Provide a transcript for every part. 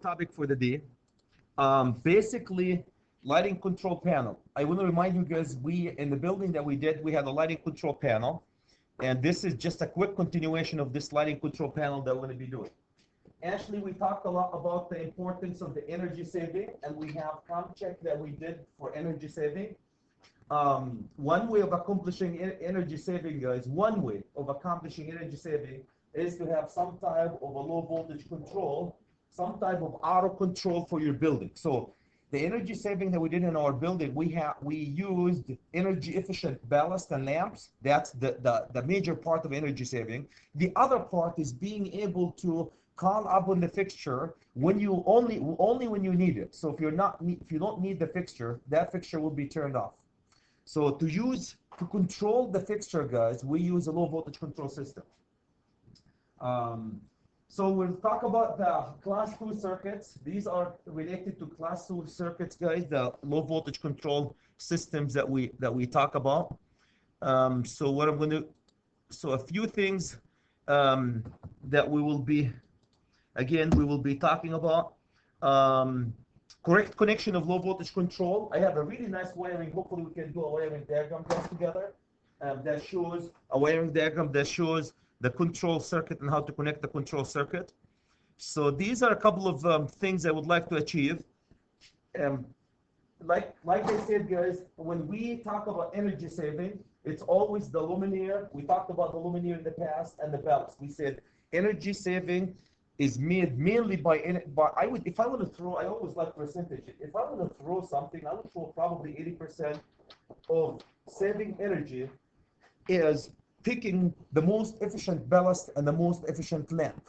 topic for the day. Basically, lighting control panel. I want to remind you guys, in the building that we did, we had a lighting control panel, and this is just a quick continuation of this lighting control panel that we're going to be doing. Actually, we talked a lot about the importance of the energy saving, and we have check that we did for energy saving. One way of accomplishing energy saving, guys, is to have some type of a low voltage control, some type of auto control for your building. So the energy saving that we did in our building, we used energy efficient ballast and lamps. That's the major part of energy saving. The other part is being able to call up on the fixture when you only when you need it. So if you don't need the fixture, that fixture will be turned off. So to control the fixture, guys, we use a low voltage control system. So we'll talk about the class 2 circuits. These are related to class 2 circuits, guys, the low voltage control systems that we talk about. So a few things that we will be talking about. Correct connection of low voltage control. I have a really nice wiring. Hopefully we can do a wiring diagram together that shows a wiring diagram that shows the control circuit and how to connect the control circuit. So these are a couple of things I would like to achieve. Like I said, guys, when we talk about energy saving, it's always the luminaire. We talked about the luminaire in the past and the ballast. We said energy saving is made mainly by if I want to throw, I always like percentage. If I want to throw something, I would throw probably 80% of saving energy is picking the most efficient ballast and the most efficient lamp,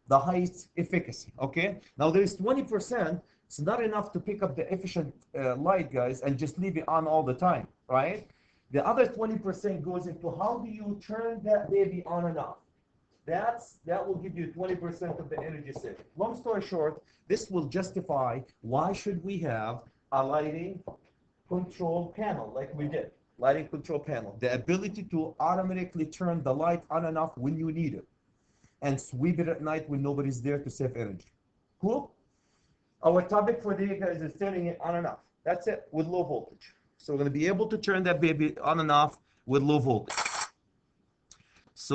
the highest efficacy. Okay, now there is 20%. It's not enough to pick up the efficient light, guys, and just leave it on all the time, right? The other 20% goes into how do you turn that baby on and off. That will give you 20% of the energy saving. Long story short, this will justify why should we have a lighting control panel like we did. Lighting control panel, the ability to automatically turn the light on and off when you need it, and sweep it at night when nobody's there to save energy. Cool? Our topic for today, guys, is turning it on and off. That's it, with low voltage. So we're going to be able to turn that baby on and off with low voltage. So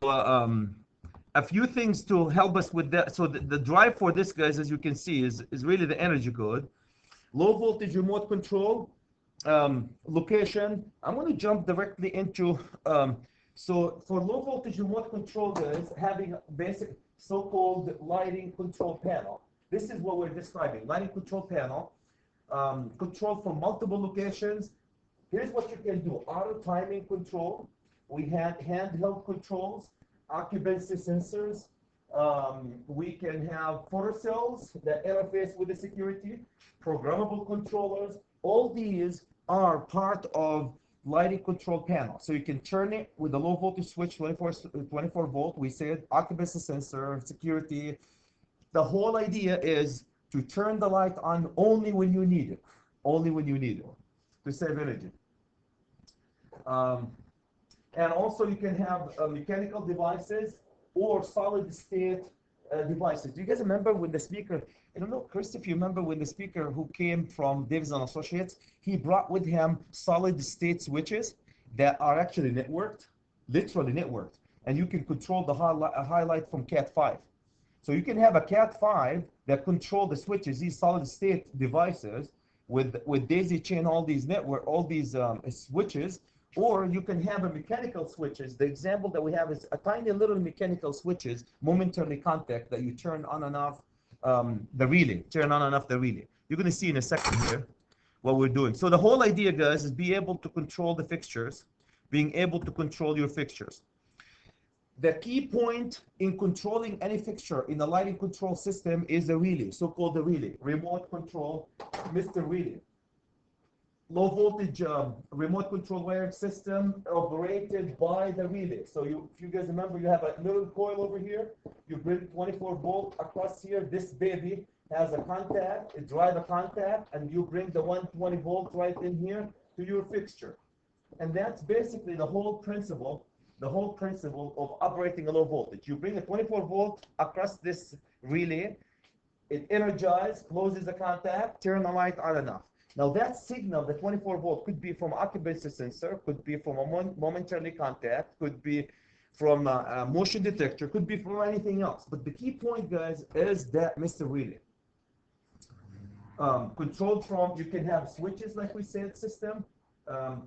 a few things to help us with that. So the drive for this, guys, as you can see, is really the energy code. Low voltage remote control. Location. I'm going to jump directly into so for low voltage remote control, guys, having a basic so-called lighting control panel. This is what we're describing. Lighting control panel, control from multiple locations. Here's what you can do: auto timing control. We had handheld controls, occupancy sensors. We can have photocells that interface with the security, programmable controllers. All these are part of lighting control panel. So you can turn it with a low voltage switch, 24 volt. We said occupancy sensor, security. The whole idea is to turn the light on only when you need it. Only when you need it to save energy. And also you can have mechanical devices or solid state devices. Do you guys remember when the speaker, I don't know, Chris, if you remember when the speaker who came from Davis & Associates, he brought with him solid state switches that are actually networked, literally networked, and you can control the highlight from Cat5. So you can have a Cat5 that control the switches, these solid state devices with daisy chain all these switches, or you can have a mechanical switches. The example that we have is a tiny little mechanical switches, momentarily contact, that you turn on and off the relay. Turn on and off the relay. You're going to see in a second here what we're doing. So the whole idea, guys, is be able to control the fixtures, being able to control your fixtures. The key point in controlling any fixture in the lighting control system is the relay, so-called the relay, remote control, Mr. Relay. Low voltage remote control wiring system operated by the relay. So if you guys remember, you have a little coil over here. You bring 24 volt across here. This baby has a contact. It drives a contact, and you bring the 120 volt right in here to your fixture. And that's basically the whole principle of operating a low voltage. You bring a 24 volt across this relay, It energizes, closes the contact, turn the light on and off. Now that signal, the 24 volt, could be from occupancy sensor, could be from a momentary contact, could be from a motion detector, could be from anything else. But the key point, guys, is that Mr. Relay. Controlled from, you can have switches, like we said, system,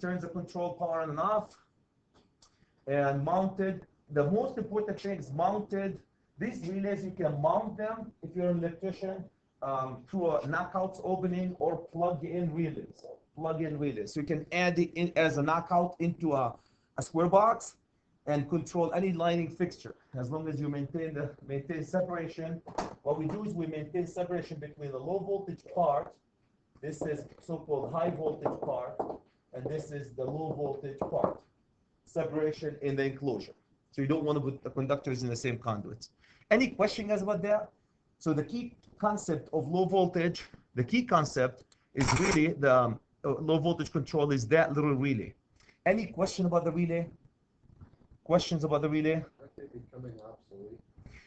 turns the control power on and off, and mounted. The most important thing is mounted. These relays, you can mount them if you're an electrician through a knockouts opening or plug-in relays. Plug-in relays. So you can add it in as a knockout into a square box and control any lighting fixture as long as you maintain separation. What we do is we maintain separation between the low voltage part. This is so-called high voltage part, and this is the low voltage part. Separation in the enclosure. So you don't want to put the conductors in the same conduits. Any question, guys, about that? So the key concept of low voltage, the key concept is really the low voltage control is that little relay. Any question about the relay? Questions about the relay? Aren't they becoming obsolete?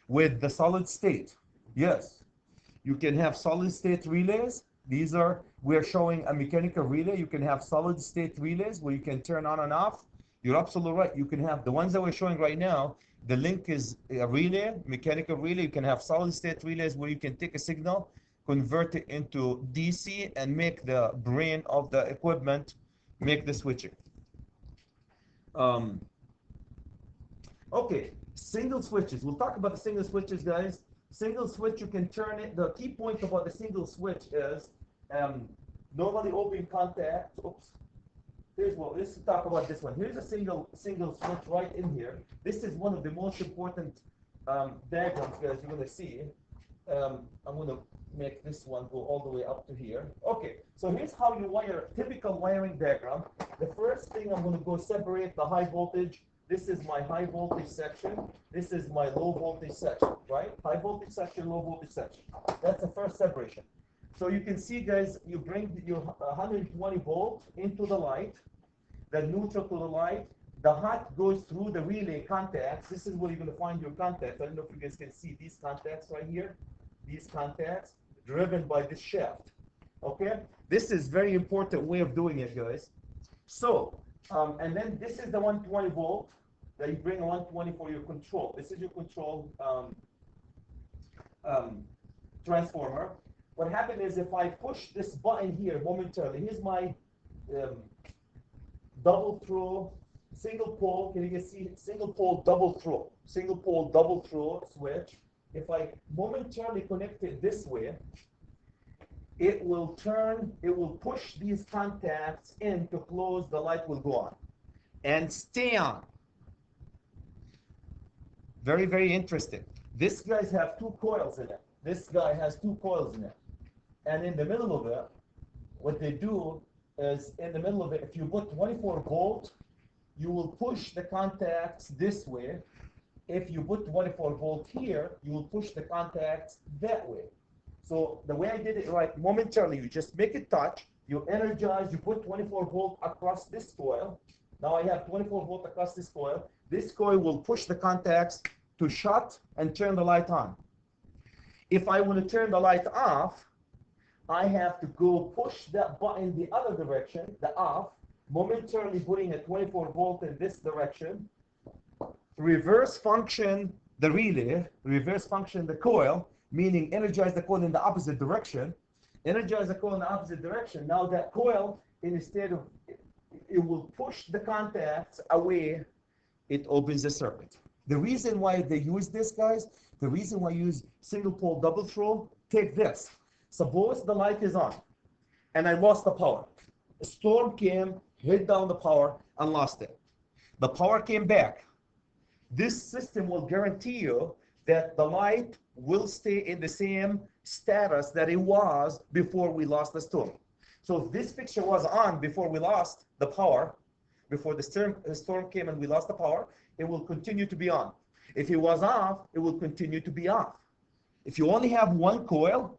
With the solid state, yes. You can have solid state relays. These are, we're showing a mechanical relay. You can have solid state relays where you can turn on and off. You're absolutely right. You can have the ones that we're showing right now. The link is a relay, mechanical relay. You can have solid state relays where you can take a signal, convert it into DC, and make the brain of the equipment make the switching. Okay, single switches. We'll talk about the single switches, guys. Single switch, you can turn it. The key point about the single switch is normally open contact. Oops. Let's talk about this one. Here's a single switch right in here. This is one of the most important diagrams, guys, you're going to see. I'm going to make this one go all the way up to here. Okay, so here's how you wire, typical wiring diagram. The first thing, I'm going to go separate the high voltage. This is my high voltage section. This is my low voltage section, right? High voltage section, low voltage section. That's the first separation. So you can see, guys, you bring your 120 volt into the light, the neutral to the light. The hot goes through the relay contacts. This is where you're going to find your contacts. I don't know if you guys can see these contacts right here. These contacts driven by this shaft. Okay? This is very important way of doing it, guys. So, and then this is the 120 volt that you bring 120 for your control. This is your control transformer. What happened is if I push this button here momentarily, here's my double throw, single pole, can you guys see single pole, double throw switch. If I momentarily connect it this way, it will push these contacts in to close, the light will go on and stay on. Very, very interesting. This guys have two coils in it. This guy has two coils in it. And in the middle of it, what they do is in the middle of it, if you put 24 volt, you will push the contacts this way. If you put 24 volt here, you will push the contacts that way. So the way I did it, right, momentarily, you just make it touch, you energize, you put 24 volt across this coil. Now I have 24 volt across this coil. This coil will push the contacts to shut and turn the light on. If I want to turn the light off, I have to go push that button the other direction, the off, momentarily putting a 24 volt in this direction, reverse function the relay, reverse function the coil, meaning energize the coil in the opposite direction, energize the coil in the opposite direction. Now that coil, instead of, it will push the contacts away, it opens the circuit. The reason why they use this, guys, the reason why I use single pole double throw, take this. Suppose the light is on and I lost the power. A storm came, hit down the power, and lost it. The power came back. This system will guarantee you that the light will stay in the same status that it was before we lost the storm. So if this fixture was on before we lost the power, before the storm came and we lost the power, it will continue to be on. If it was off, it will continue to be off. If you only have one coil,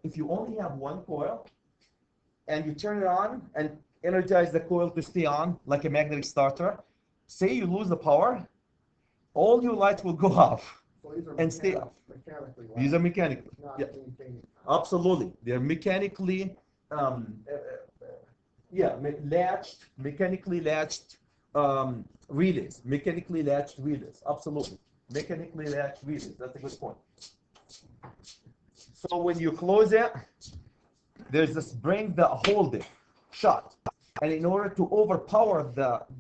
and you turn it on and energize the coil to stay on like a magnetic starter, say you lose the power, all your lights will go off and stay off. Mechanically. These are mechanical. Not Yeah. anything. Absolutely. They're mechanically, mechanically latched relays. Mechanically latched relays. Absolutely. Mechanically latched relays. That's a good point. So when you close it, there's a spring that hold it shut. And in order to overpower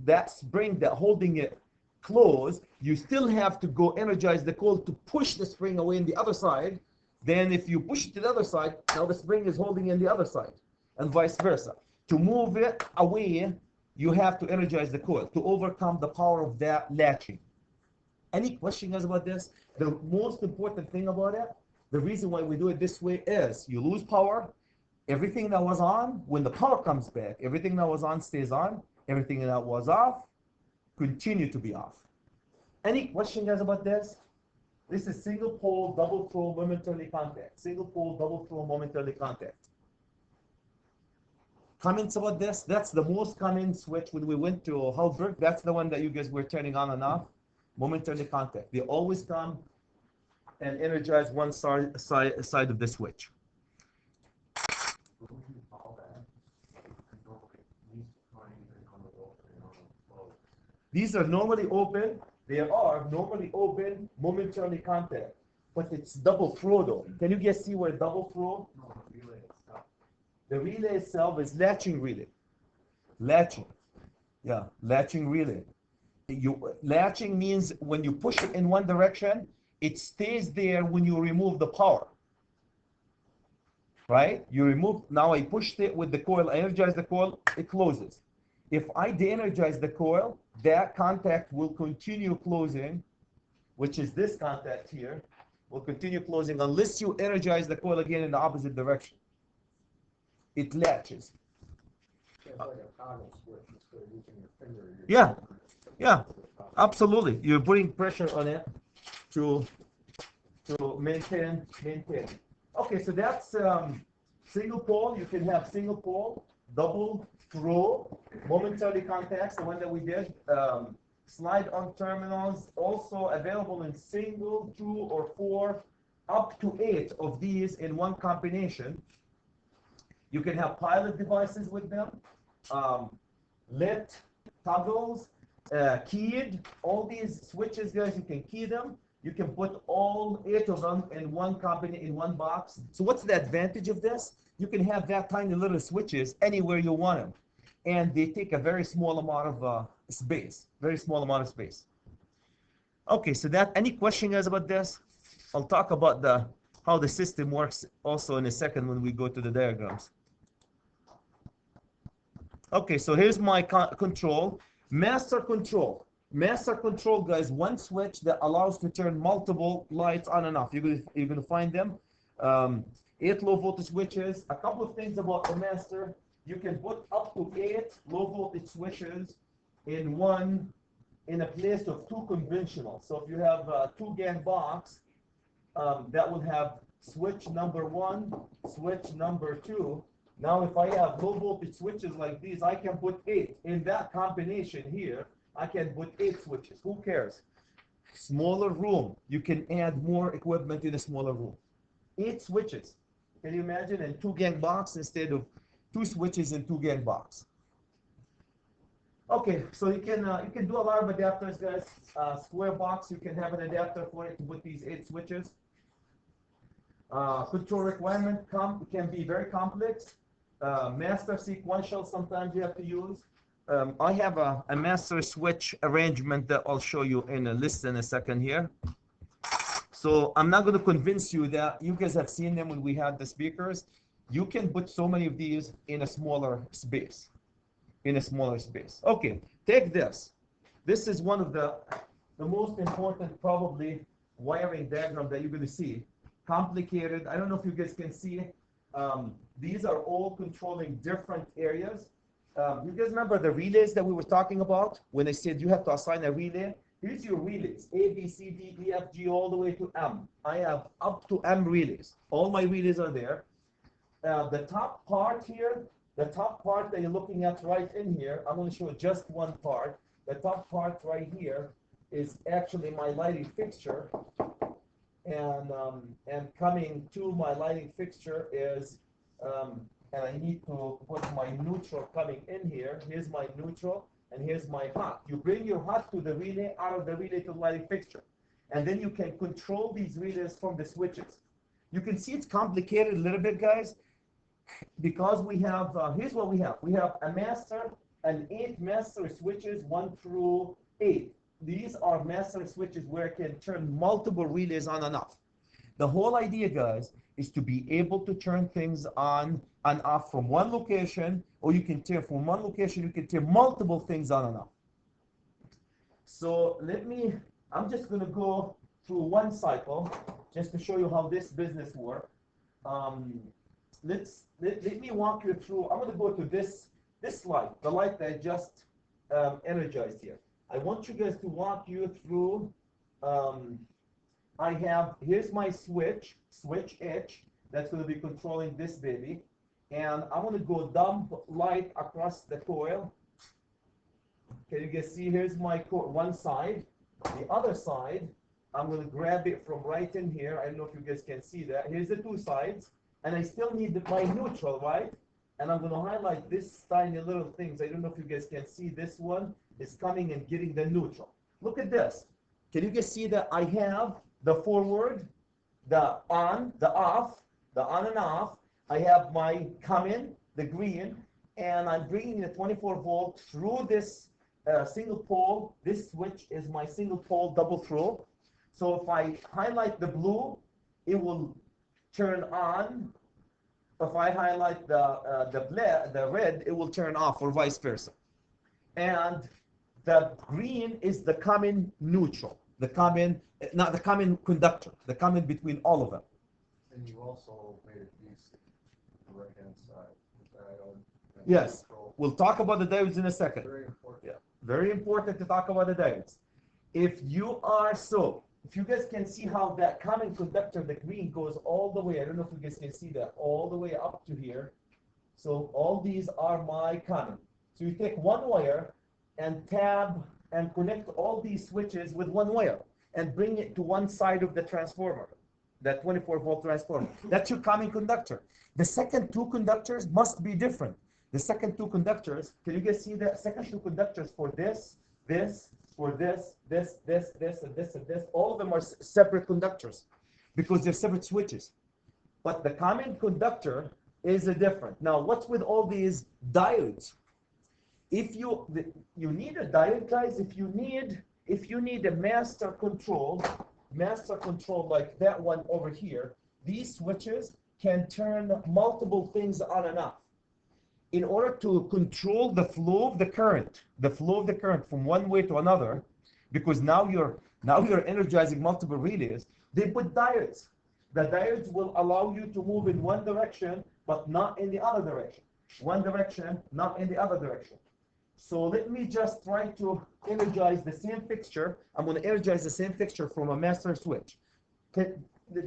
that spring that holding it closed, you still have to go energize the coil to push the spring away in the other side. Then if you push it to the other side, now the spring is holding in the other side, and vice versa. To move it away, you have to energize the coil to overcome the power of that latching. Any questions about this? The most important thing about it, the reason why we do it this way is you lose power. Everything that was on, when the power comes back, everything that was on stays on. Everything that was off, continue to be off. Any question, guys, about this? This is single pole, double throw, momentarily contact. Single pole, double throw, momentarily contact. Comments about this? That's the most common switch when we went to Halberg. That's the one that you guys were turning on and off. Momentarily contact. They always come and energize one side of the switch. These are normally open. They are normally open, momentarily contact, but it's double throw though. Can you guys see where double throw? The relay itself is latching relay. Latching. Yeah, latching relay. Latching means when you push it in one direction, it stays there when you remove the power. Right? You remove, now I pushed it with the coil, I energize the coil, it closes. If I de-energize the coil, that contact will continue closing, which is this contact here, will continue closing unless you energize the coil again in the opposite direction. It latches. It's like a toggle switch instead of using your finger. Yeah, absolutely. You're putting pressure on it to maintain. Okay, so that's single pole. You can have single pole, double throw, momentary contacts, the one that we did. Slide on terminals, also available in single, 2 or 4, up to 8 of these in one combination. You can have pilot devices with them, lit, toggles, keyed. All these switches, guys, you can key them. You can put all 8 of them in one box. So what's the advantage of this? You can have that tiny little switches anywhere you want them, and they take a very small amount of space. Very small amount of space. Okay, so that, any question, guys, about this? I'll talk about how the system works also in a second when we go to the diagrams. Okay, so here's my control. Master control. Master control, guys, one switch that allows to turn multiple lights on and off. You're gonna find them. 8 low voltage switches. A couple of things about the master. You can put up to 8 low voltage switches in a place of 2 conventional. So if you have a 2-gang box, that will have switch number 1, switch number 2. Now, if I have low voltage switches like these, I can put 8. In that combination here, I can put 8 switches. Who cares? Smaller room. You can add more equipment in a smaller room. 8 switches. Can you imagine? In 2-gang box instead of 2 switches in 2-gang box. Okay, so you can do a lot of adapters, guys. Square box, you can have an adapter for it to put these 8 switches. Control requirement can be very complex. Master sequential, sometimes you have to use. I have a master switch arrangement that I'll show you in a list in a second here. So I'm not going to convince you that you guys have seen them when we had the speakers. You can put so many of these in a smaller space. Okay, take this. This is one of the most important, probably, wiring diagram that you're going to see. Complicated. I don't know if you guys can see it. These are all controlling different areas. You guys remember the relays that we were talking about when I said you have to assign a relay? Here's your relays, A, B, C, D, E, F, G, all the way to M. I have up to M relays. All my relays are there. The top part here, the top part that you're looking at right in here, I'm going to show just one part. The top part right here is actually my lighting fixture. and coming to my lighting fixture is, and I need to put my neutral coming in here. Here's my neutral, and here's my hot. You bring your hot to the relay, out of the relay to the lighting fixture. And then you can control these relays from the switches. You can see it's complicated a little bit, guys, because we have, here's what we have. We have a master and 8 master switches, 1 through 8. These are master switches where it can turn multiple relays on and off. The whole idea, guys, is to be able to turn things on and off from one location, or you can turn from one location, you can turn multiple things on and off. So I'm just going to go through one cycle just to show you how this business works. Let me walk you through. I'm going to go to this light, the light that I just energized here. I want you guys to walk you through. Here's my switch H, that's going to be controlling this baby. And I'm going to go dump light across the coil. Can you guys see? Here's my one side. The other side, I'm going to grab it from right in here. I don't know if you guys can see that. Here's the 2 sides. And I still need my neutral, right? And I'm going to highlight this tiny little things. I don't know if you guys can see. This one is coming and getting the neutral. Look at this. Can you guys see that I have the forward, the on, the off, the on and off. I have my come-in, the green, and I'm bringing the 24 volt through this single pole. This switch is my single pole double throw. So if I highlight the blue, it will turn on. If I highlight the red, it will turn off, or vice versa. And the green is the common neutral, the common, not the common conductor, the common between all of them. And you also made it DC, the right-hand side. Diode, Yes, neutral. we'll talk about the diodes in a second. Very important. Yeah, very important to talk about the diodes. If you guys can see how that common conductor, the green, goes all the way. I don't know if you guys can see that, all the way up to here. So all these are my common. So you take one wire and tab and connect all these switches with one wire and bring it to one side of the transformer, that 24 volt transformer. That's your common conductor. The second 2 conductors must be different. The second 2 conductors, can you guys see that? Second 2 conductors for this, for this, and this, all of them are separate conductors because they're separate switches. But the common conductor is different. Now, what's with all these diodes? If you need a diode, guys, if you need a master control like that one over here, these switches can turn multiple things on and off. In order to control the flow of the current from one way to another, because now you're energizing multiple relays, they put diodes. The diodes will allow you to move in one direction, but not in the other direction. One direction, not in the other direction. So let me just try to energize the same fixture. I'm going to energize the same fixture from a master switch.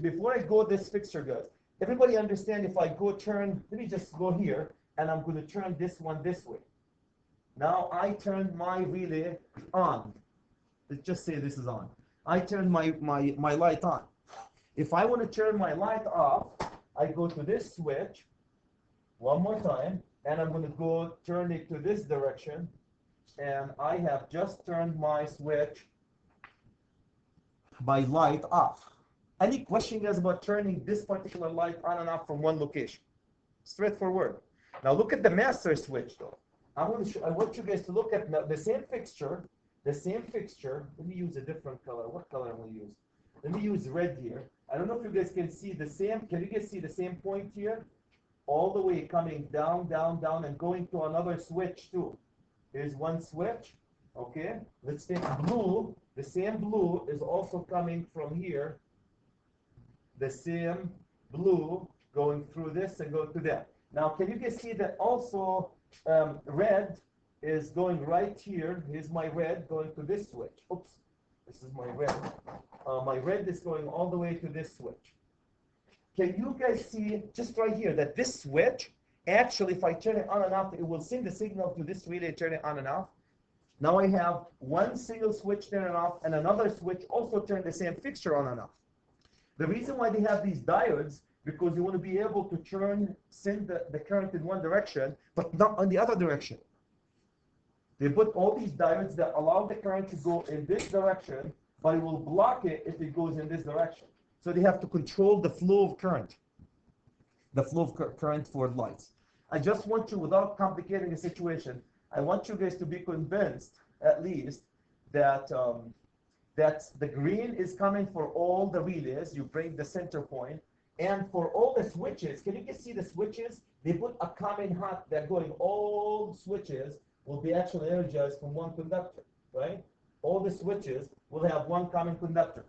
Before I go this fixture, guys, everybody understand if I let me just go here, and I'm going to turn this one this way. Now I turn my relay on. Let's just say this is on. I turn my light on. If I want to turn my light off, I go to this switch one more time, and I'm going to go turn it to this direction, and I have just turned my light off. Any question, guys, about turning this particular light on and off from one location? Straightforward. Now look at the master switch, though. I want you guys to look at the same fixture. Let me use a different color. What color am I going to use? Let me use red here. I don't know if you guys can see the same. Can you guys see the same point here? All the way coming down, down, down, and going to another switch too. Here's one switch. Okay, let's take blue. The same blue is also coming from here. The same blue going through this and going to that. Now, can you guys see that also red is going right here? Here's my red going to this switch. Oops, this is my red. My red is going all the way to this switch. Can you guys see just right here that this switch, actually, if I turn it on and off, it will send the signal to this relay, turn it on and off. Now I have one single switch turn it off, and another switch also turn the same fixture on and off. The reason why they have these diodes, because you want to be able to send the current in one direction, but not on the other direction. They put all these diodes that allow the current to go in this direction, but it will block it if it goes in this direction. So they have to control the flow of current, current for lights. I just want you, without complicating the situation, I want you guys to be convinced, at least, that that the green is coming for all the relays. You bring the center point, and for all the switches, can you just see the switches? They put a common hot that going, all switches will be actually energized from one conductor, right? All the switches will have one common conductor.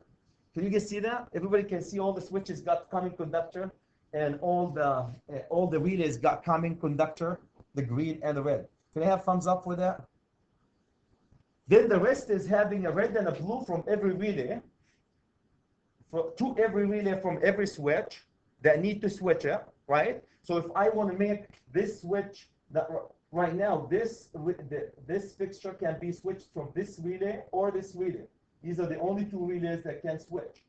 Can you guys see that? Everybody can see all the switches got common conductor, and all the relays got common conductor, the green and the red. Can I have thumbs up for that? Then the rest is having a red and a blue from every relay, to every relay from every switch that need to switch it, right? So if I want to make this switch, that right now, this fixture can be switched from this relay or this relay. These are the only two relays that can switch.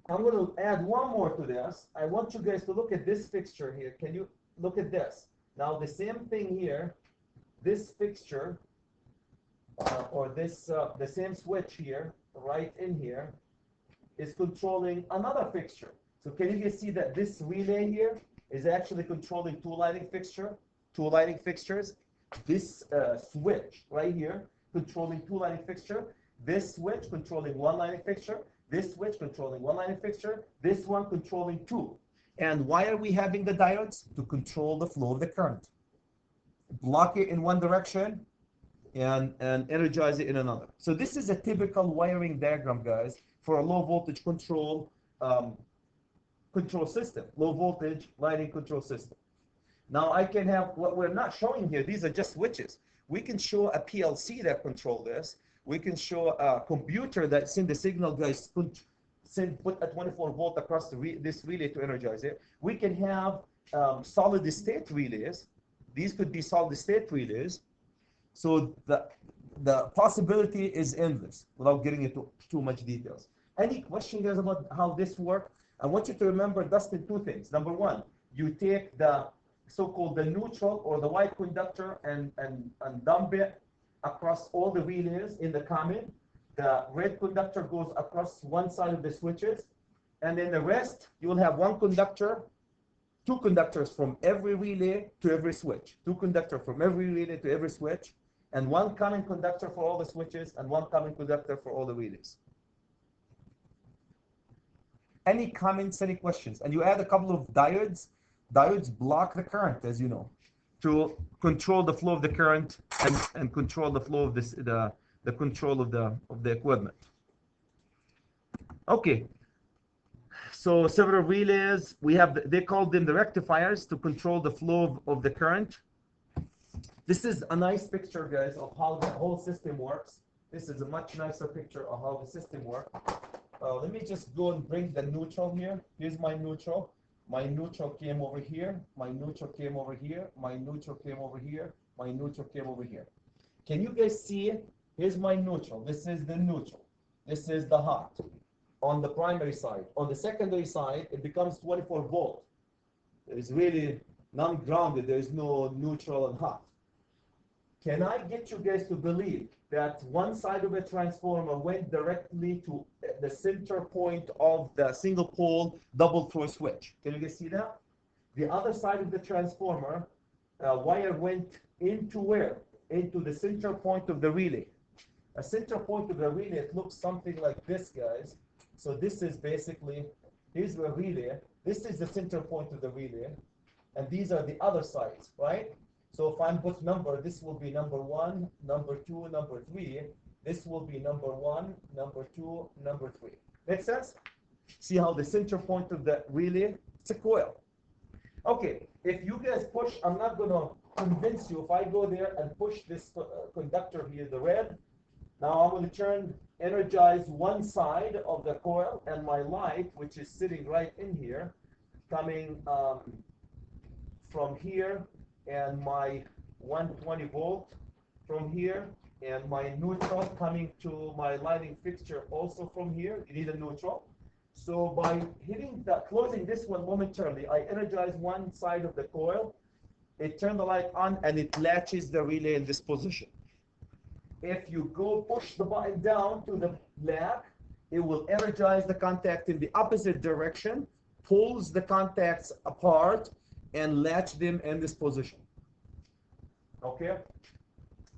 I'm going to add one more to this. I want you guys to look at this fixture here. Can you look at this? Now the same thing here, this fixture, or this the same switch here, right in here, is controlling another fixture. So can you guys see that this relay here is actually controlling two lighting fixtures? This switch right here controlling two lighting fixture. This switch controlling one lighting fixture. This switch controlling one lighting fixture. This one controlling two. And why are we having the diodes? To control the flow of the current. Block it in one direction and energize it in another. So this is a typical wiring diagram, guys, for a low voltage control system, low voltage lighting control system. Now I can have, what we're not showing here, these are just switches. We can show a PLC that control this. We can show a computer that send the signal, guys, put a 24 volt across this relay to energize it. We can have solid state relays. These could be solid state relays. So the possibility is endless without getting into too much details. Any question, guys, about how this works? I want you to remember, Dustin, two things. Number one, you take the so-called the neutral or the white conductor and dump it across all the relays in the common. The red conductor goes across one side of the switches, and then the rest, you will have one conductor, two conductors from every relay to every switch. Two conductors from every relay to every switch, and one common conductor for all the switches, and one common conductor for all the relays. Any comments, any questions? And you add a couple of diodes. Diodes block the current, as you know, to control the flow of the current and control the flow of the control of the equipment. Okay. So several relays. We have, they call them the rectifiers to control the flow of the current. This is a nice picture, guys, of how the whole system works. This is a much nicer picture of how the system works. Let me just go and bring the neutral here. Here's my neutral. My neutral came over here. My neutral came over here. My neutral came over here. My neutral came over here. Can you guys see? Here's my neutral. This is the neutral. This is the hot on the primary side. On the secondary side, it becomes 24 volt. It's really non-grounded. There's no neutral and hot. Can I get you guys to believe that one side of a transformer went directly to the center point of the single pole double throw switch? Can you guys see that? The other side of the transformer wire went into where? Into the center point of the relay. A center point of the relay, it looks something like this, guys. So this is basically, here's the relay. This is the center point of the relay. And these are the other sides, right? So if I'm put number, this will be number 1, number 2, number 3. This will be number 1, number 2, number 3. Make sense? See how the center point of the relay, it's a coil. Okay, if you guys push, I'm not going to convince you. If I go there and push this conductor here, the red, now I'm going to energize one side of the coil, and my light, which is sitting right in here, coming from here, and my 120 volt from here, and my neutral coming to my lighting fixture also from here. You need a neutral. So by closing this one momentarily, I energize one side of the coil. It turns the light on and it latches the relay in this position. If you go push the button down to the black, it will energize the contact in the opposite direction, pulls the contacts apart, and latch them in this position. Okay?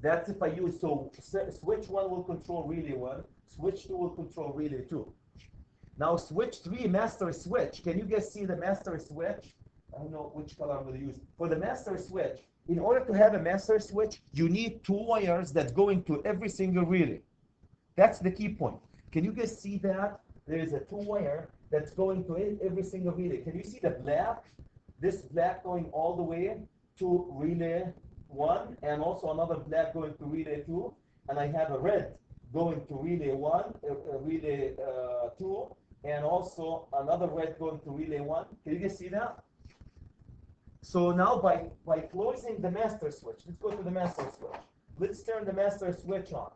That's if I use, so switch 1 will control relay 1, switch 2 will control relay 2. Now switch 3, master switch. Can you guys see the master switch? I don't know which color I'm going to use. For the master switch, in order to have a master switch, you need 2 wires that go into every single relay. That's the key point. Can you guys see that? There is a 2 wire that's going to every single relay. Can you see the black? This black going all the way to relay 1, and also another black going to relay 2, and I have a red going to relay 1, relay 2, and also another red going to relay 1. Can you guys see that? So now by closing the master switch, let's go to the master switch. Let's turn the master switch on.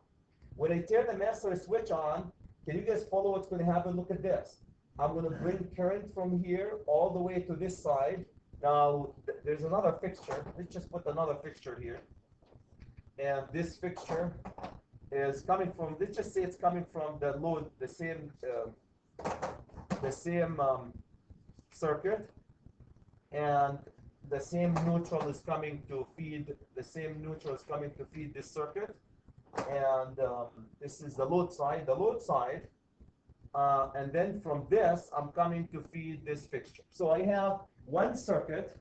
When I turn the master switch on, can you guys follow what's going to happen? Look at this. I'm going to bring current from here all the way to this side. Now, there's another fixture. Let's just put another fixture here. And this fixture is coming from, let's just say it's coming from the load, the same circuit. And the same neutral is coming to feed, this circuit. And this is the load side. And then from this, I'm coming to feed this fixture. So I have one circuit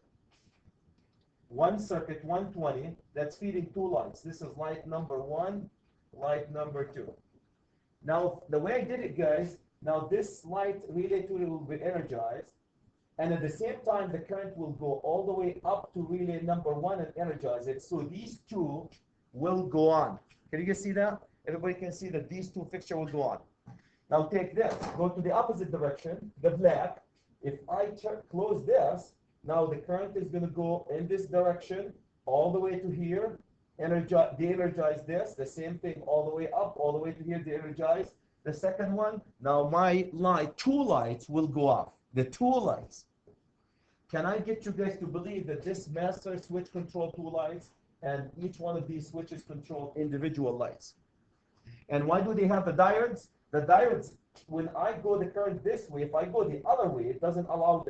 120, that's feeding 2 lights. This is light number 1, light number 2. Now, the way I did it, guys, now this light relay 2 will be energized. And at the same time, the current will go all the way up to relay number 1 and energize it. So these 2 will go on. Can you guys see that? Everybody can see that these 2 fixtures will go on. Now take this, go to the opposite direction, the black. If I close this, now the current is going to go in this direction all the way to here, de-energize this, the same thing all the way up, all the way to here, de-energize. The second one, now my light, 2 lights will go off. The 2 lights. Can I get you guys to believe that this master switch control 2 lights, and each one of these switches control individual lights? And why do they have the diodes? The diodes, when I go the current this way, if I go the other way, it doesn't allow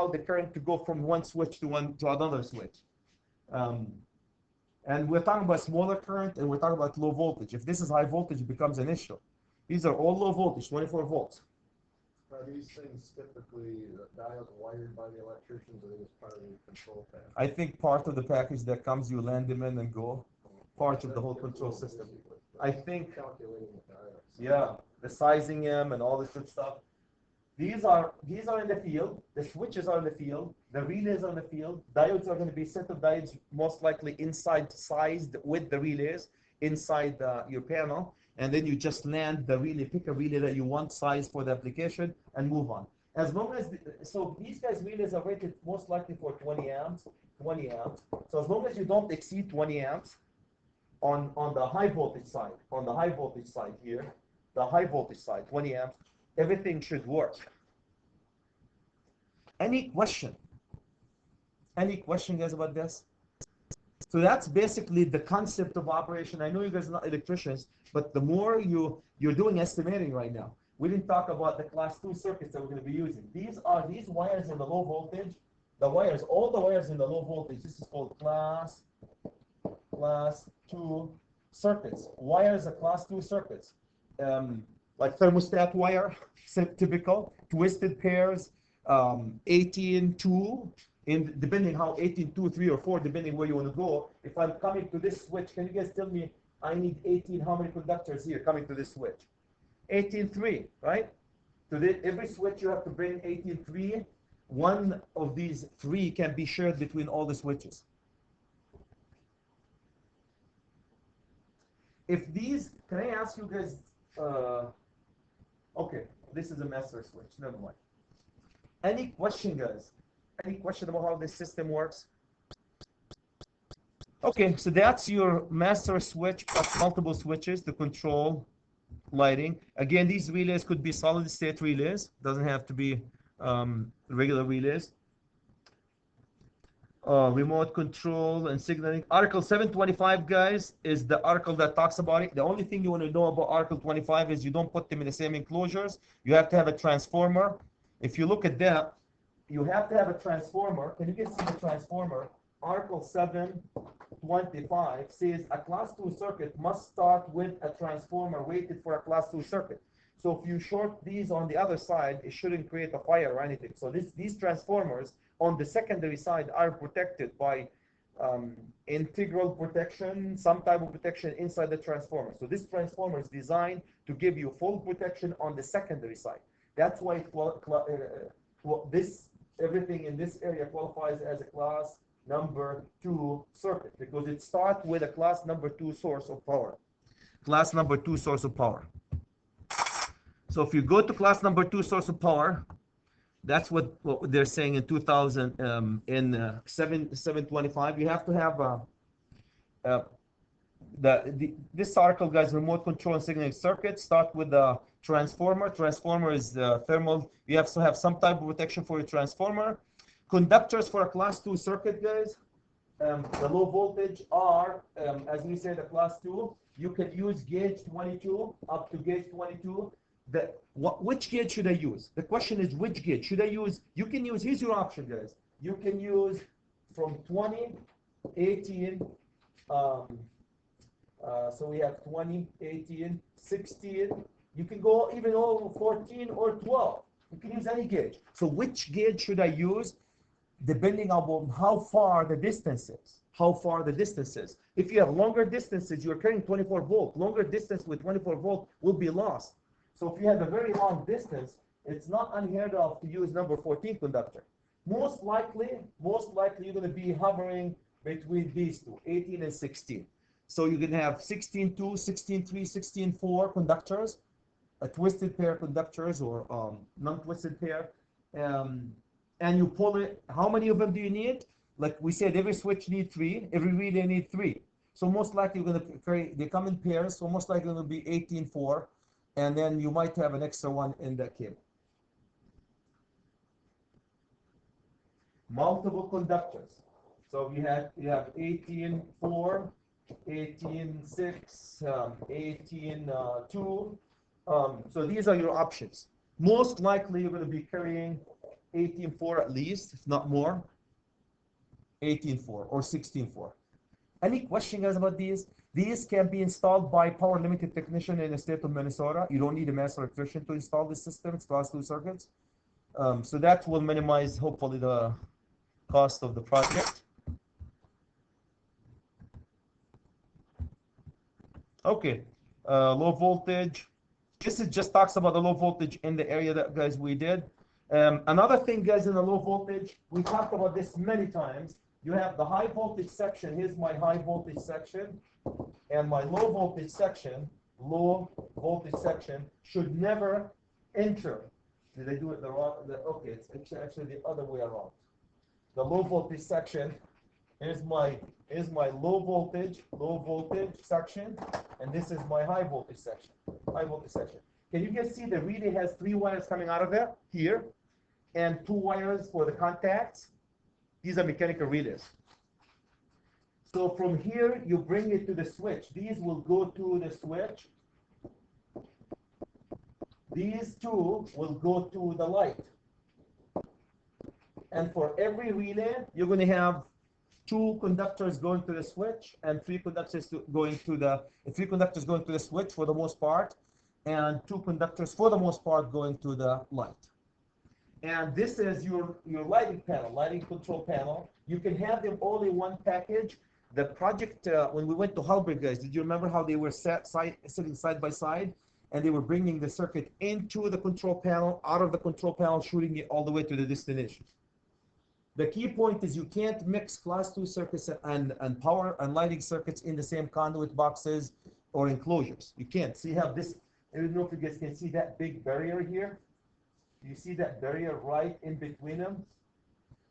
the current to go from one switch to another switch. And we're talking about smaller current, and we're talking about low voltage. If this is high voltage, it becomes an issue. These are all low voltage, 24 volts. Are these things typically diodes wired by the electricians, or are they just part of the control package? I think part of the package that comes, you land them in and go. Part of the whole control system. I think, Calculating the diodes. yeah, the sizing them and all this good stuff. These are in the field. The switches are in the field. The relays are in the field. Diodes are going to be set of diodes, most likely inside, sized with the relays inside your panel. And then you just land the relay, pick a relay that you want, size for the application, and move on. As long as, so these guys' relays are rated most likely for 20 amps. So as long as you don't exceed 20 amps on the high voltage side, here, the high voltage side, 20 amps, everything should work. Any question? Any question, guys, about this? So that's basically the concept of operation. I know you guys are not electricians, but the more you're doing estimating right now. We didn't talk about the class 2 circuits that we're going to be using. These wires in the low voltage, all the wires in the low voltage. This is called class 2 circuits. Wires are class 2 circuits. Like thermostat wire, typical, twisted pairs, 18-2, depending how 18, 2, 3, or 4, depending where you want to go. If I'm coming to this switch, can you guys tell me I need 18, how many conductors here coming to this switch? 18-3, right? To every switch you have to bring 18-3. One of these 3 can be shared between all the switches. If these, can I ask you guys, okay, this is a master switch, never mind. Any question, guys? Any question about how this system works? Okay, so that's your master switch plus multiple switches to control lighting. Again, these relays could be solid state relays, doesn't have to be regular relays. Remote control and signaling. Article 725, guys, is the article that talks about it. The only thing you want to know about Article 25 is you don't put them in the same enclosures. You have to have a transformer. If you look at that, you have to have a transformer. Can you guys see the transformer? Article 725 says a class 2 circuit must start with a transformer rated for a class 2 circuit. So if you short these on the other side, it shouldn't create a fire or anything. So these transformers on the secondary side are protected by integral protection, some type of protection inside the transformer. So this transformer is designed to give you full protection on the secondary side. That's why everything in this area qualifies as a class number 2 circuit, because it starts with a class number 2 source of power. Class number 2 source of power. So if you go to class number 2 source of power, that's what they're saying in 2000 in 725. You have to have this article, guys. Remote control and signaling circuit start with the transformer. Transformer is thermal. You have to have some type of protection for your transformer. Conductors for a class 2 circuit, guys. The low voltage are, as we said, a class 2. You can use gauge 22 up to gauge 22. Which gauge should I use? The question is, which gauge should I use? You can use, here's your option, guys. You can use from 20, 18, so we have 20, 18, 16. You can go even over 14 or 12. You can use any gauge. So which gauge should I use? Depending on how far the distance is. How far the distance is. If you have longer distances, you're carrying 24 volt. Longer distance with 24 volt will be lost. So if you have a very long distance, it's not unheard of to use number 14 conductor. Most likely you're going to be hovering between these two, 18 and 16. So you can have 16.2, 16.3, 16.4 conductors, a twisted pair conductors or non-twisted pair, and you pull it. How many of them do you need? Like we said, every switch needs 3, every relay needs 3. So most likely you're going to carry, they come in pairs, so most likely it will be 18.4. And then you might have an extra one in the cable. Multiple conductors. So you have 18.4, 18.6, 18.2. So these are your options. Most likely you're going to be carrying 18.4 at least, if not more. 18.4 or 16.4. Any question, guys, about these? These can be installed by power limited technician in the state of Minnesota. You don't need a master electrician to install this system. It's class 2 circuits. So that will minimize, hopefully, the cost of the project. Okay, low voltage. This is just talks about the low voltage in the area that, guys, we did. Another thing, guys, in the low voltage, we talked about this many times. You have the high voltage section. Here's my high voltage section. And my low voltage section should never enter. Did I do it the wrong? Okay, it's actually the other way around. The low voltage section is my low voltage section, and this is my high voltage section. Can you guys see the relay has 3 wires coming out of there here, and 2 wires for the contacts? These are mechanical relays. So from here, you bring it to the switch. These will go to the switch. These 2 will go to the light. And for every relay, you're going to have 2 conductors going to the switch and 3 conductors going to the switch for the most part, and 2 conductors for the most part going to the light. And this is your lighting panel, lighting control panel. You can have them all in one package. The project, when we went to Halberg, guys, did you remember how they were sitting side by side? And they were bringing the circuit into the control panel, out of the control panel, shooting it all the way to the destination. The key point is you can't mix class 2 circuits and power and lighting circuits in the same conduit boxes or enclosures. You can't. So you have this, I don't know if you guys can see that big barrier here. You see that barrier right in between them,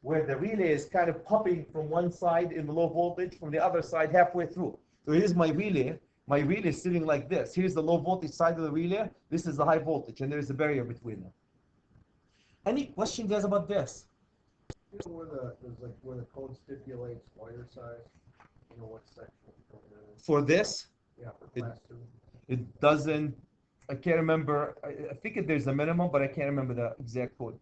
where the relay is kind of popping from one side in the low voltage, from the other side halfway through. So here's my relay, My relay is sitting like this. Here's the low voltage side of the relay. This is the high voltage, and there's a barrier between them. Any question, guys, about this? You know where where the code stipulates wire size? You know what section? For this, Yeah, for class 2. it doesn't. I can't remember. I think there's a minimum, but I can't remember the exact code.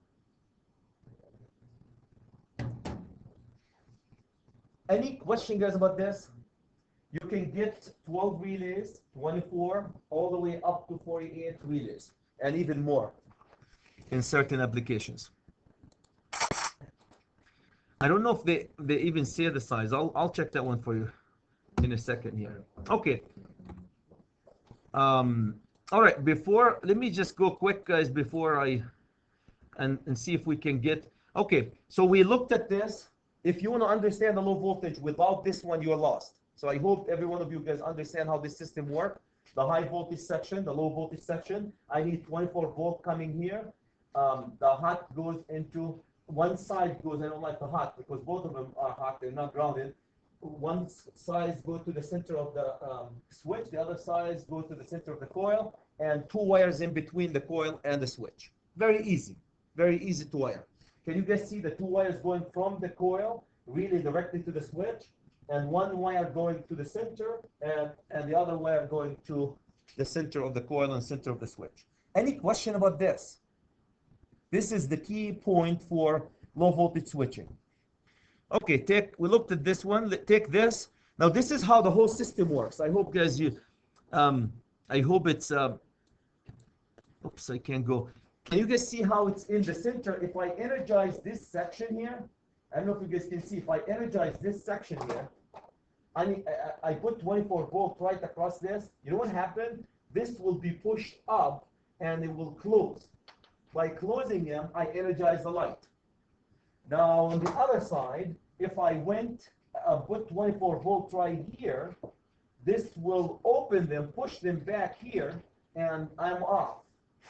Any question, guys, about this? You can get 12 relays, 24, all the way up to 48 relays, and even more in certain applications. I don't know if they even say the size. I'll check that one for you in a second here. Okay. All right. Let me just go quick, guys, before and see if we can get. Okay. So we looked at this. If you want to understand the low voltage without this one, you're lost. So I hope every one of you guys understand how this system works. The high voltage section, the low voltage section. I need 24 volt coming here. The hot goes into one side goes. I don't like the hot because both of them are hot. They're not grounded. One side goes to the center of the switch. The other side goes to the center of the coil, and 2 wires in between the coil and the switch. Very easy to wire. Can you guys see the 2 wires going from the coil really directly to the switch, and 1 wire going to the center, and the other wire going to the center of the coil and center of the switch? Any question about this? This is the key point for low voltage switching. Okay, we looked at this one. Take this. Now this is how the whole system works. I hope, guys, I hope it's. Oops, I can't go. Can you guys see how it's in the center? If I energize this section here, I don't know if you guys can see. If I energize this section here, I put 24 volt right across this. You know what happened? This will be pushed up and it will close. By closing them, I energize the light. Now on the other side, if I put 24 volt right here, this will open them, push them back here, and I'm off.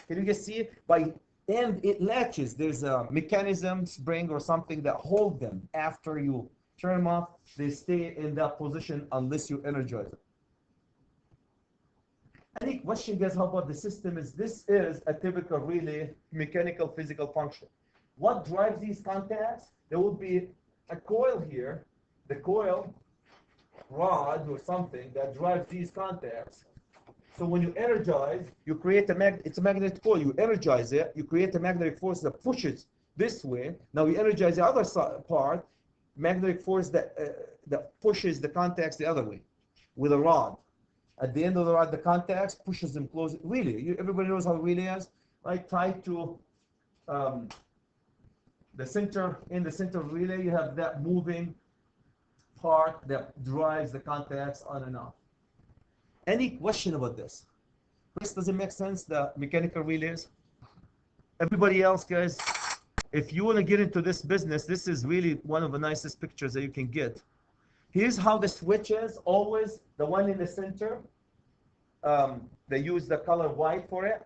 Can you guys see? And it latches. There's a mechanism, spring or something that hold them. After you turn them off, they stay in that position unless you energize it. Any question, guys, how about the system? This is a typical relay mechanical physical function. What drives these contacts? There will be a coil here, the coil rod or something that drives these contacts. So when you energize, you create it's a magnetic coil. You energize it, you create a magnetic force that pushes this way. Now you energize the other part, magnetic force that pushes the contacts the other way with a rod. At the end of the rod, the contacts pushes them close. Relay, everybody knows how relay is. Right? Tied to the center. In the center of relay, you have that moving part that drives the contacts on and off. Any question about this? Chris, does it make sense, the mechanical relays? Everybody else, guys, if you want to get into this business, this is really one of the nicest pictures that you can get. Here's how the switch is, always the one in the center. They use the color white for it.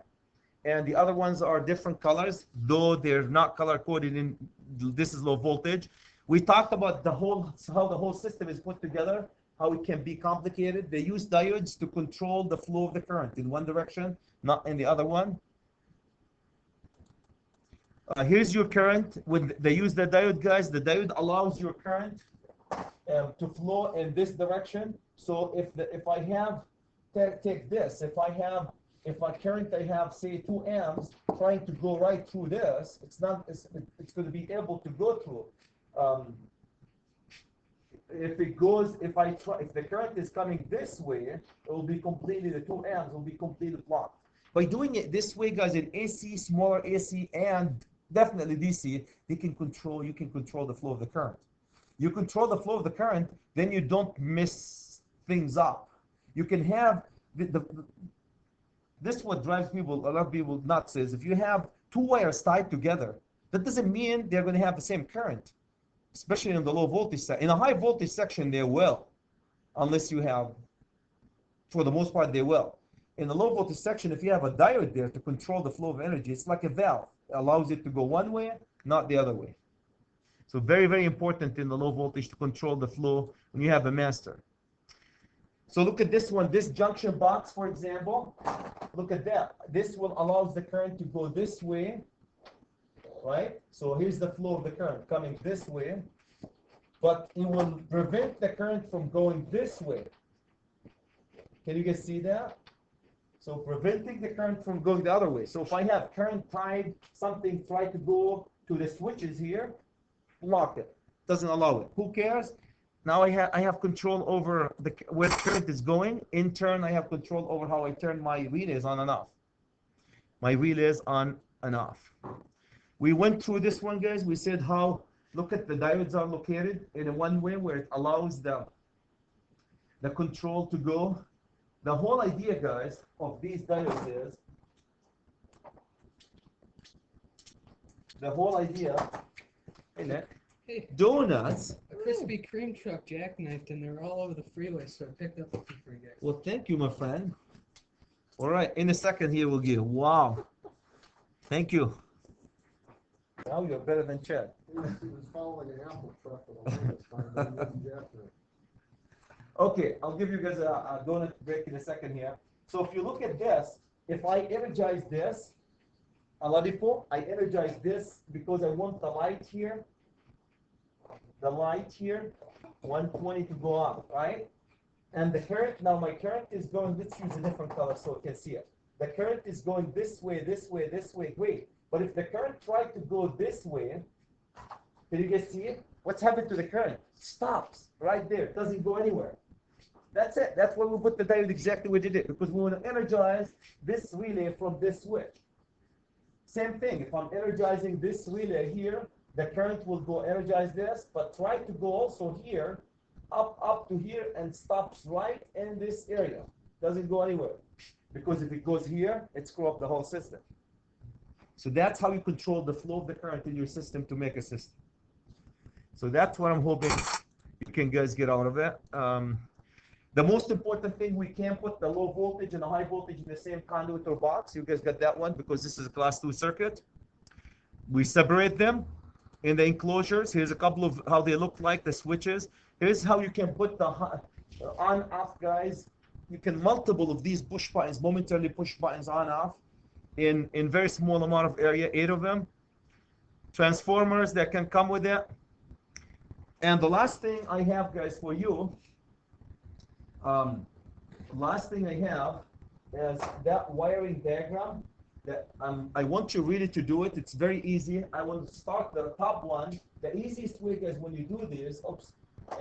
And the other ones are different colors, though they're not color coded in. This is low voltage. We talked about how the whole system is put together, how it can be complicated. They use diodes to control the flow of the current in one direction, not in the other one. Here's your current. When they use the diode, guys, the diode allows your current to flow in this direction. So if I have, take this, if a current I have, say 2 amps trying to go right through this, it's going to be able to go through. If the current is coming this way, it will be completely, the 2 amps will be completely blocked. By doing it this way, guys, in AC, smaller AC, and definitely DC, you can control the flow of the current. You control the flow of the current, then you don't mess things up. You can have this is what drives people, a lot of people nuts, is if you have 2 wires tied together, that doesn't mean they're going to have the same current, especially in the low voltage section. In a high voltage section, they will, unless you have, for the most part, they will. In the low voltage section, if you have a diode there to control the flow of energy, it's like a valve. It allows it to go one way, not the other way. So very, very important in the low voltage to control the flow when you have a master. So look at this one, this junction box, for example. Look at that. This will allows the current to go this way, right? So here's the flow of the current coming this way, but it will prevent the current from going this way. Can you guys see that? So preventing the current from going the other way. So if I have current tied, something try to go to the switches here, block it. Doesn't allow it. Who cares? Now I have control over where the current is going. In turn, I have control over how I turn my relays on and off. My relays on and off. We went through this one, guys. We said how, look at the diodes are located in a one way where it allows the control to go. The whole idea, guys, of these diodes is, the whole idea, hey Nick, Hey, donuts. a Krispy Kreme truck jackknifed and they're all over the freeway, so I picked up a few for you guys. Well, thank you, my friend. All right, in a second here we'll give. Wow. Thank you. Now you're better than Chad. He was following an Apple truck for the longest time, but he wasn't after it. Okay, I'll give you guys a donut break in a second here. So if you look at this, if I energize this, I energize this because I want the light here, 120 to go on, right? And the current, now my current is going, let's use a different color so you can see it. The current is going this way, this way, this way, great. But if the current tried to go this way, can you guys see it? What's happened to the current? Stops right there, doesn't go anywhere. That's it. That's why we put the diode exactly where it did, because we want to energize this relay from this switch. Same thing, if I'm energizing this relay here, the current will go energize this, but try to go also here, up to here, and stops right in this area. Doesn't go anywhere. Because if it goes here, it screws up the whole system. So that's how you control the flow of the current in your system to make a system. So that's what I'm hoping you can guys get out of it. The most important thing, we can't put the low voltage and the high voltage in the same conduit or box. You guys got that one because this is a class 2 circuit. We separate them in the enclosures. Here's a couple of how they look like, the switches. Here's how you can put the on off, guys. You can multiple of these push buttons, momentarily push buttons on off in very small amount of area, 8 of them. Transformers that can come with it. And the last thing I have, guys, for you, last thing I have is that wiring diagram that I want you really to do it. It's very easy. I will start the top one. The easiest way, guys, when you do this,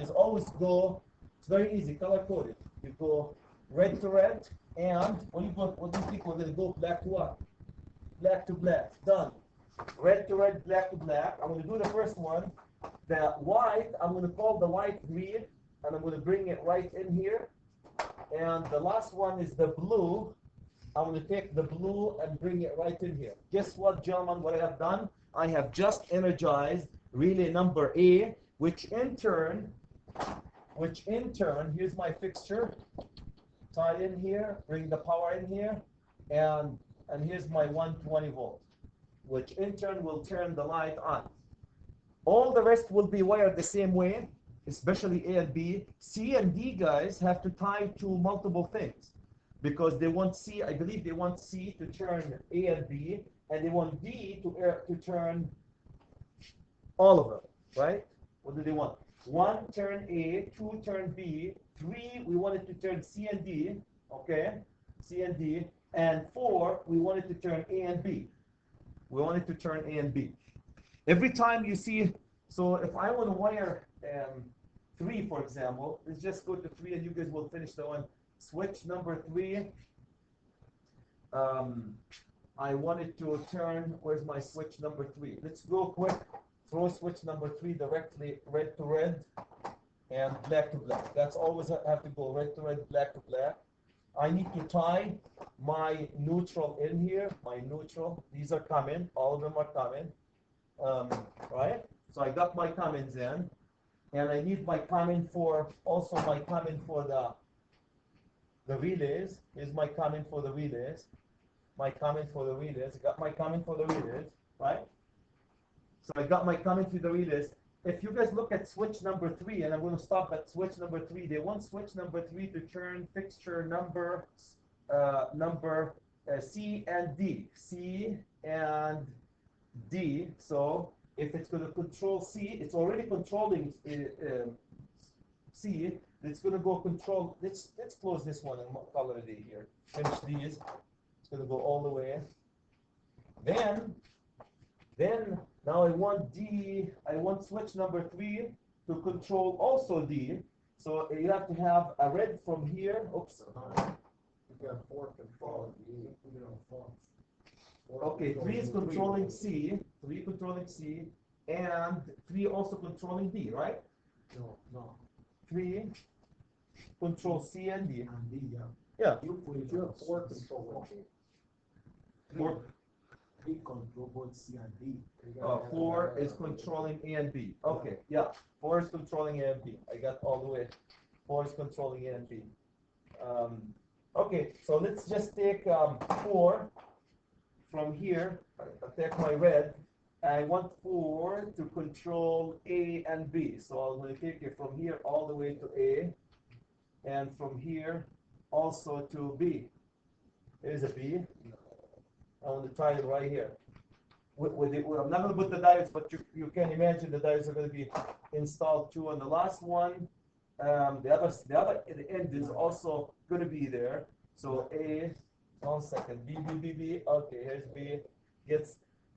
is always go, it's very easy, color coded. You go red to red, and what do you think we're going to go black to what? Black to black, done. Red to red, black to black. I'm going to do the first one. The white, I'm going to call the white green, and I'm going to bring it right in here. And the last one is the blue. I'm going to take the blue and bring it right in here. Guess what, gentlemen, what I have done? I have just energized relay number A, which in turn, here's my fixture. Tie in here, bring the power in here, and here's my 120 volt, which in turn will turn the light on. All the rest will be wired the same way, especially A and B. C and D, guys, have to tie to multiple things because they want C, I believe they want C to turn A and B, and they want D to turn all of them, right? What do they want? 1 turn A, 2 turn B, 3 we wanted to turn C and D, okay? C and D, and 4 we wanted to turn A and B. We wanted to turn A and B. Every time you see, so if I want to wire 3, for example, let's just go to 3 and you guys will finish the one. Switch number 3. I wanted to turn, where's my switch number 3? Let's go quick. Throw switch number 3 directly red to red and black to black. That's always have to go red to red, black to black. I need to tie my neutral in here, my neutral. These are common, all of them are common. Right? So I got my commons in, and I need my common for, also my common for the relays. Here's my common for the relays. My common for the relays. I got my common for the relays, right? So I got my common to the relays. if you guys look at switch number 3, and I'm going to stop at switch number 3, they want switch number 3 to turn fixture number C and D. C and D. So if it's going to control C, it's already controlling C. It's going to go control. Let's close this one and call it a day here. Finish these. It's going to go all the way. Then now I want D. I want switch number 3 to control also D. So you have to have a red from here. Oops. You got 4 controlling D. Okay, 3 is controlling C. 3 controlling C, and 3 also controlling D, right? No. 3 control C and D. And D, yeah. Yeah. You have 4 controlling D. 4, 3 control both C and D. 4 is controlling A and B. Okay, yeah. 4 is controlling A and B. I got all the way. 4 is controlling A and B. Okay, so let's just take 4 from here. I'll take my red. I want 4 to control A and B. So I'm going to take it from here all the way to A, and from here also to B. Here's a B. I want to try it right here. I'm not going to put the diodes, but you can imagine the diodes are going to be installed too. And the last one, the other at the end is also going to be there. So A, 1 second, B. Okay, here's B.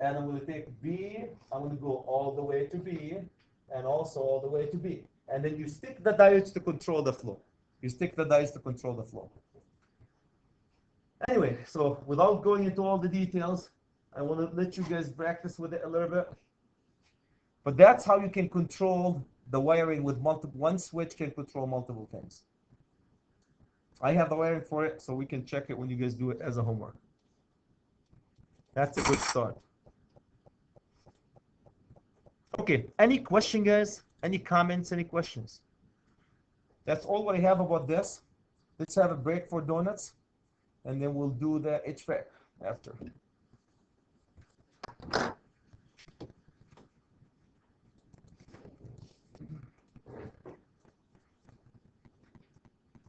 And I'm going to take B. I'm going to go all the way to B, and also all the way to B. And then you stick the diodes to control the flow. Anyway, so without going into all the details, I want to let you guys practice with it a little bit. But that's how you can control the wiring with one switch can control multiple things. I have the wiring for it, so we can check it when you guys do it as a homework. That's a good start. Okay, any question, guys? Any comments, any questions? That's all what I have about this. Let's have a break for donuts, and then we'll do the HVAC after.